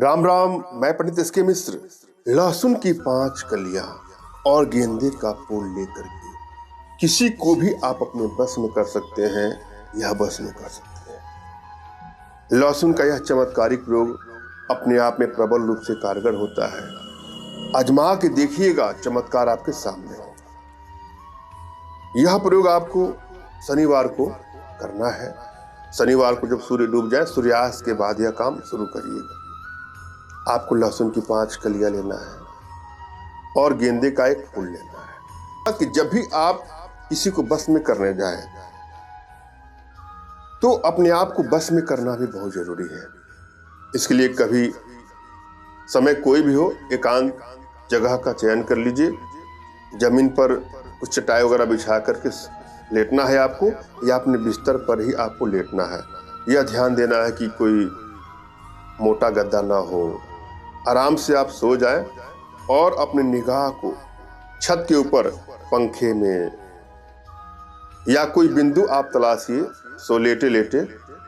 राम राम। मैं पंडित एस के मिश्र। लहसुन की 5 कलियां और गेंदे का फूल लेकर के किसी को भी आप अपने बस में कर सकते हैं या बस में कर सकते हैं। लहसुन का यह चमत्कारिक प्रयोग अपने आप में प्रबल रूप से कारगर होता है। आजमा के देखिएगा, चमत्कार आपके सामने हो। यह प्रयोग आपको शनिवार को करना है। शनिवार को जब सूर्य डूब जाए, सूर्यास्त के बाद यह काम शुरू करिएगा। आपको लहसुन की 5 कलियां लेना है और गेंदे का एक फूल लेना है। कि जब भी आप किसी को बस में करने जाएं, तो अपने आप को बस में करना भी बहुत जरूरी है। इसके लिए कभी समय कोई भी हो, एकांत जगह का चयन कर लीजिए। जमीन पर कुछ चटाई वगैरह बिछा करके लेटना है आपको, या अपने बिस्तर पर ही आपको लेटना है। यह ध्यान देना है कि कोई मोटा गद्दा ना हो। आराम से आप सो जाएं और अपनी निगाह को छत के ऊपर, पंखे में या कोई बिंदु आप तलाशिए, सो लेटे लेटे,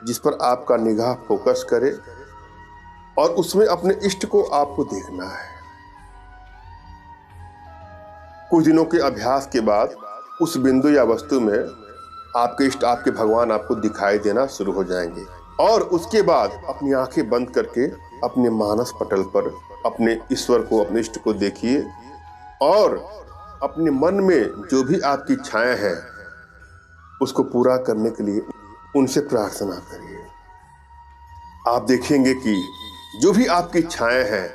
जिस पर आपका निगाह फोकस करे और उसमें अपने इष्ट को आपको देखना है। कुछ दिनों के अभ्यास के बाद उस बिंदु या वस्तु में आपके इष्ट, आपके भगवान आपको दिखाई देना शुरू हो जाएंगे। और उसके बाद अपनी आंखें बंद करके अपने मानस पटल पर अपने ईश्वर को, अपने इष्ट को देखिए और अपने मन में जो भी आपकी इच्छाएं हैं उसको पूरा करने के लिए उनसे प्रार्थना करिए। आप देखेंगे कि जो भी आपकी इच्छाएं हैं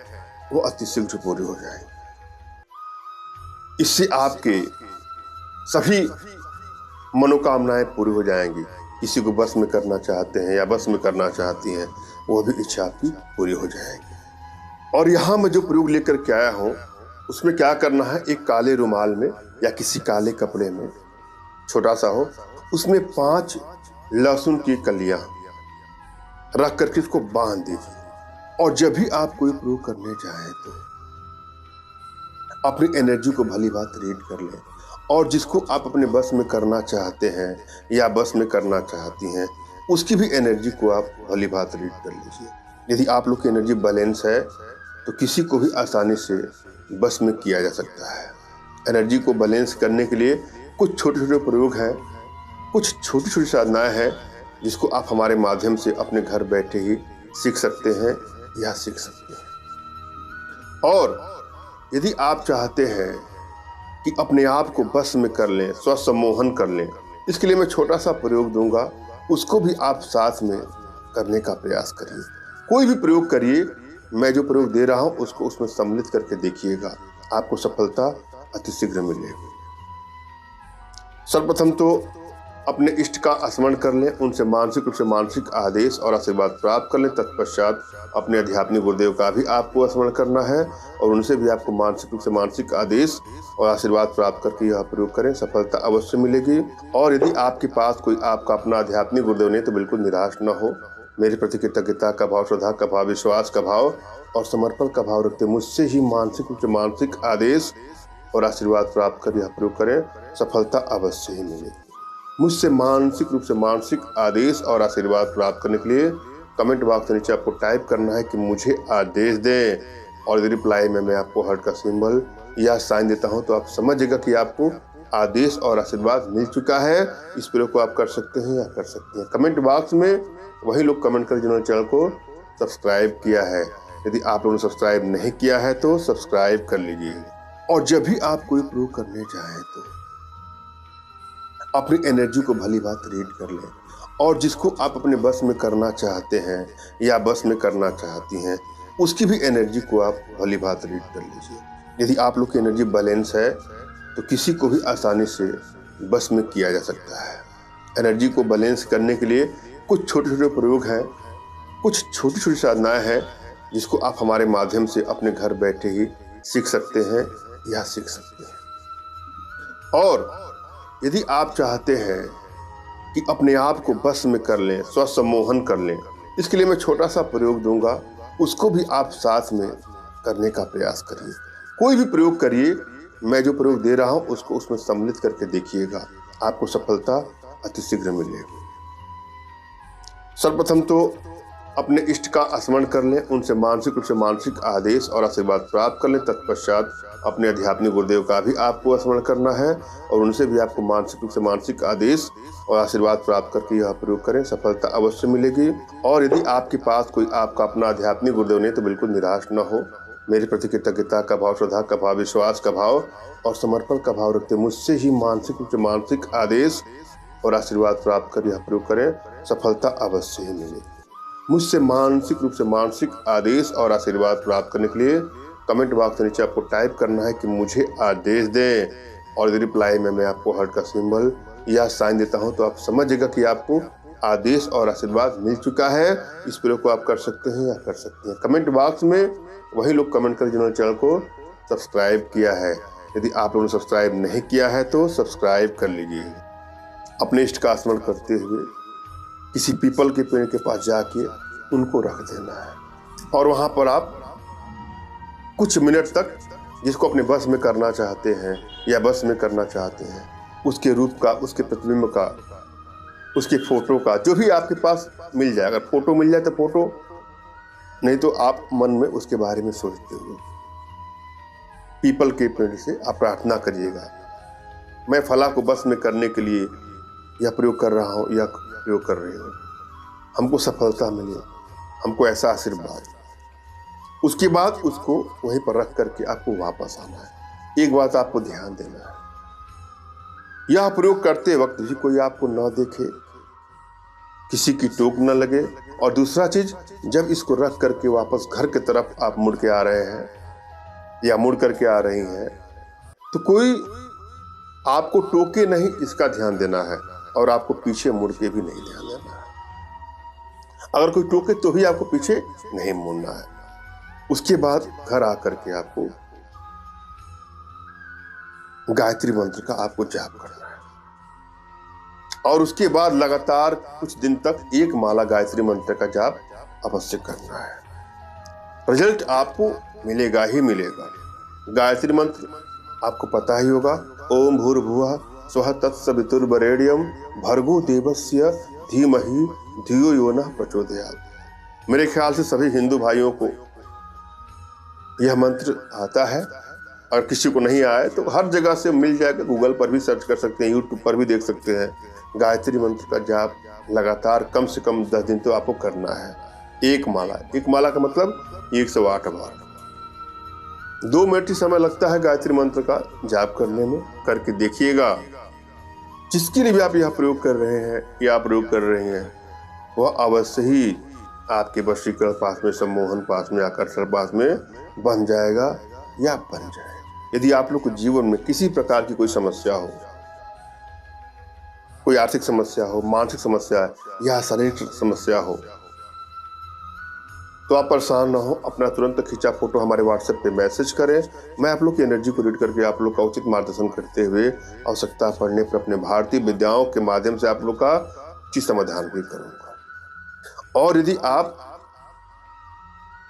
वो अतिशीघ्र पूरी हो जाएंगी। इससे आपके सभी मनोकामनाएं पूरी हो जाएंगी। किसी को बस में करना चाहते हैं या बस में करना चाहती हैं, वो भी इच्छा आपकी पूरी हो जाएगी। और यहाँ मैं जो प्रयोग लेकर के आया हूँ, उसमें क्या करना है, एक काले रुमाल में या किसी काले कपड़े में, छोटा सा हो, उसमें 5 लहसुन की कलियां रख करके उसको बांध दीजिए। और जब भी आप कोई प्रयोग करने जाएं तो अपनी एनर्जी को भली बात रीड कर लें, और जिसको आप अपने बस में करना चाहते हैं या बस में करना चाहती हैं, उसकी भी एनर्जी को आप भली बात रीड कर लीजिए। यदि आप लोग की एनर्जी बैलेंस है तो किसी को भी आसानी से बस में किया जा सकता है। एनर्जी को बैलेंस करने के लिए कुछ छोटे छोटे प्रयोग हैं, कुछ छोटी छोटी साधनाएं हैं, जिसको आप हमारे माध्यम से अपने घर बैठे ही सीख सकते हैं या सीख सकते हैं। और यदि आप चाहते हैं कि अपने आप को बस में कर लें, स्वसम्मोहन कर लें, इसके लिए मैं छोटा सा प्रयोग दूंगा, उसको भी आप साथ में करने का प्रयास करिए। कोई भी प्रयोग करिए, मैं जो प्रयोग दे रहा हूं उसको उसमें सम्मिलित करके देखिएगा, आपको सफलता अतिशीघ्र मिलेगी। सर्वप्रथम तो अपने इष्ट का स्मरण कर लें, उनसे मानसिक रूप से मानसिक आदेश और आशीर्वाद प्राप्त कर लें। तत्पश्चात अपने आध्यात्मिक गुरुदेव का भी आपको स्मरण करना है और उनसे भी आपको मानसिक रूप से मानसिक आदेश और आशीर्वाद प्राप्त करके यह प्रयोग करें, सफलता अवश्य मिलेगी। और यदि आपके पास कोई आपका अपना आध्यात्मिक गुरुदेव नहीं तो बिल्कुल निराश न हो। मेरे प्रति कृतज्ञता का भाव, श्रद्धा का भाव, विश्वास का भाव और समर्पण का भाव रखते मुझसे ही मानसिक रूप से मानसिक आदेश और आशीर्वाद प्राप्त कर यह प्रयोग करें, सफलता अवश्य ही मिलेगी। मुझसे मानसिक रूप से मानसिक आदेश और आशीर्वाद प्राप्त करने के लिए कमेंट बॉक्स के नीचे आपको टाइप करना है कि मुझे आदेश दें, और यदि रिप्लाई में मैं आपको हार्ट का सिंबल या साइन देता हूं तो आप समझिएगा कि आपको आदेश और आशीर्वाद मिल चुका है। इस प्रयोग को आप कर सकते हैं या कर सकते हैं। कमेंट बॉक्स में वही लोग कमेंट करें जिन्होंने चैनल को सब्सक्राइब किया है। यदि आप लोगों ने सब्सक्राइब नहीं किया है तो सब्सक्राइब कर लीजिए। और जब भी आप कोई प्रयोग करने जाएं तो अपनी एनर्जी को भली बात रीड कर लें, और जिसको आप अपने बस में करना चाहते हैं या बस में करना चाहती हैं, उसकी भी एनर्जी को आप भली बात रीड कर लीजिए। यदि आप लोग की एनर्जी बैलेंस है तो किसी को भी आसानी से बस में किया जा सकता है। एनर्जी को बैलेंस करने के लिए कुछ छोटे छोटे प्रयोग हैं, कुछ छोटी छोटी साधनाएं हैं, जिसको आप हमारे माध्यम से अपने घर बैठे ही सीख सकते हैं या सीख सकते हैं। और यदि आप चाहते हैं कि अपने आप को बस में कर लें, स्वसम्मोहन कर लें, इसके लिए मैं छोटा सा प्रयोग दूंगा, उसको भी आप साथ में करने का प्रयास करिए। कोई भी प्रयोग करिए, मैं जो प्रयोग दे रहा हूं उसको उसमें सम्मिलित करके देखिएगा, आपको सफलता अतिशीघ्र मिलेगी। सर्वप्रथम तो अपने इष्ट का स्मरण कर लें, उनसे मानसिक रूप से मानसिक आदेश और आशीर्वाद प्राप्त कर लें। तत्पश्चात अपने आध्यात्मिक गुरुदेव का भी आपको स्मरण करना है और उनसे भी आपको मानसिक रूप से मानसिक आदेश और आशीर्वाद प्राप्त करके यह प्रयोग करें, सफलता अवश्य मिलेगी। और यदि आपके पास कोई आपका अपना आध्यात्मिक गुरुदेव नहीं तो बिल्कुल निराश न हो। मेरे प्रति कृतज्ञता का भाव, श्रद्धा का भाव, विश्वास का भाव और समर्पण का भाव रखते मुझसे ही मानसिक रूप से मानसिक आदेश और आशीर्वाद प्राप्त कर यह प्रयोग करें, सफलता अवश्य ही मिलेगी। मुझसे मानसिक रूप से मानसिक आदेश और आशीर्वाद प्राप्त करने के लिए कमेंट बॉक्स के नीचे आपको टाइप करना है कि मुझे आदेश दें और रिप्लाई में मैं आपको हार्ट का सिंबल या साइन देता हूं तो आप समझिएगा कि आपको आदेश और आशीर्वाद मिल चुका है। इस प्रयोग को आप कर सकते हैं या कर सकते हैं। कमेंट बॉक्स में वही लोग कमेंट करें जिन्होंने चैनल को सब्सक्राइब किया है। यदि आप लोगों ने सब्सक्राइब नहीं किया है तो सब्सक्राइब कर लीजिए। अपने इष्ट का स्मरण करते हुए किसी पीपल के पेड़ के पास जाके उनको रख देना है और वहां पर आप कुछ मिनट तक जिसको अपने बस में करना चाहते हैं या बस में करना चाहते हैं उसके रूप का, उसके प्रतिबिंब का, उसके फोटो का, जो भी आपके पास मिल जाए। अगर फोटो मिल जाए तो फोटो, नहीं तो आप मन में उसके बारे में सोचते हुए पीपल के पेड़ से आप प्रार्थना करिएगा, मैं फला को बस में करने के लिए यह प्रयोग कर रहा हूँ या प्रयोग कर रही हूँ, हमको सफलता मिले, हमको ऐसा आशीर्वाद। उसके बाद उसको वहीं पर रख करके आपको वापस आना है। एक बात आपको ध्यान देना है, यह प्रयोग करते वक्त भी कोई आपको न देखे, किसी की टोक न लगे। और दूसरा चीज, जब इसको रख करके वापस घर की तरफ आप मुड़ के आ रहे हैं या मुड़ करके आ रही हैं तो कोई आपको टोके नहीं, इसका ध्यान देना है। और आपको पीछे मुड़ के भी नहीं ध्यान देना है। अगर कोई टोके तो भी आपको पीछे नहीं मुड़ना है। उसके बाद घर आकर के आपको गायत्री मंत्र का आपको जाप करना है और उसके बाद लगातार कुछ दिन तक एक माला गायत्री मंत्र का जाप अवश्य करना है। रिजल्ट आपको मिलेगा ही मिलेगा। गायत्री मंत्र आपको पता ही होगा, ओम भूर्भुवः स्वः तत्सवितुर्वरेण्यं भर्गो देवस्य धीमहि धियो यो नः प्रचोदयात्। मेरे ख्याल से सभी हिंदू भाइयों को यह मंत्र आता है और किसी को नहीं आए तो हर जगह से मिल जाएगा। गूगल पर भी सर्च कर सकते हैं, यूट्यूब पर भी देख सकते हैं। गायत्री मंत्र का जाप लगातार कम से कम 10 दिन तो आपको करना है। एक माला का मतलब 108 बार। 2 मिनट ही समय लगता है गायत्री मंत्र का जाप करने में, करके देखिएगा। जिसके लिए भी आप यह प्रयोग कर रहे हैं या प्रयोग कर रहे हैं वह अवश्य ही आपके वशीकरण पास में, सम्मोहन पास में, आकर्षण पास में बन जाएगा या बन जाएगा। यदि आप लोग को जीवन में किसी प्रकार की कोई समस्या हो, कोई आर्थिक समस्या हो, मानसिक समस्या या शारीरिक समस्या हो तो आप परेशान ना हो, अपना तुरंत खींचा फोटो हमारे व्हाट्सएप पे मैसेज करें। मैं आप लोग की एनर्जी को रीड करके आप लोग का उचित मार्गदर्शन करते हुए आवश्यकता पड़ने पर अपने भारतीय विद्याओं के माध्यम से आप लोग का उचित समाधान भी करूंगा। और यदि आप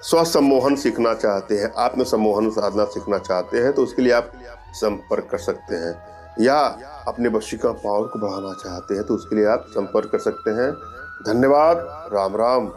स्वसम्मोहन सीखना चाहते हैं, आत्म सम्मोहन साधना सीखना चाहते हैं तो उसके लिए आप संपर्क कर सकते हैं, या अपने वशीकरण पावर को बढ़ाना चाहते हैं तो उसके लिए आप संपर्क कर सकते हैं। धन्यवाद। राम राम।